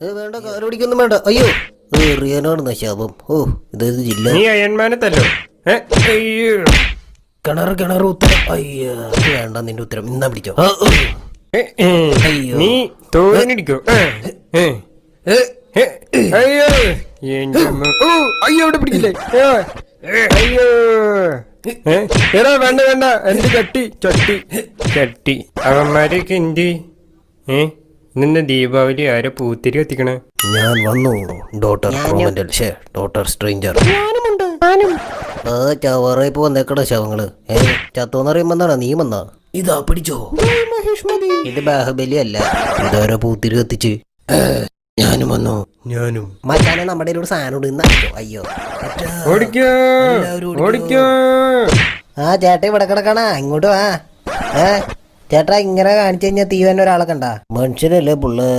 വേണ്ട, കാലോടിക്കൊന്നും വേണ്ട. അയ്യോ, എറിയാനാണ് ശാപം. ഓ, ഇതേത് ജില്ല? നീ അയൺമാനത്തല്ലോ. കിണർ ഉത്തരം. അയ്യോ, വേണ്ട നിന്റെ ഉത്തരം. ഇന്നാ പിടിച്ചോ. നീ തോന്നിടിക്കോ. അയ്യോ അയ്യോ, അവിടെ പിടിക്കില്ലേ? അയ്യോ എടാ, വേണ്ട വേണ്ട, എന്റെ ചട്ടി അവന്മാരൊക്കെ എന്ത്? ഇന്ന് ദീപാവലി ആരെ പൂത്തിരി കത്തിക്കണേ? ഞാൻ വന്നു, ഡോക്ടർ റോമന്റൽ. Doctor stranger. ചവറയിപ്പോ വന്നേക്കട ശവങ്ങള്. ചത്തോന്ന് പറയുമ്പോ എന്താണ് നീ വന്നാ? ഇതാ പിടിച്ചോ. ഇത് ബാഹുബലി അല്ല, ഇതാരോ പൂത്തിരി കത്തിച്ച്. ഞാനും വന്നു. മച്ചാനെ നമ്മുടെ ഒരു സാധനം ഇടുന്ന. അയ്യോ, ആ ചേട്ടാ ഇവിടെ കിടക്കണ, ഇങ്ങോട്ട് വാ. ചേട്ടാ ഇങ്ങനെ കാണിച്ചു കഴിഞ്ഞാൽ തീ തന്നെ ഒരാളെ കണ്ട മനുഷ്യരല്ലേ പുള്ളേ.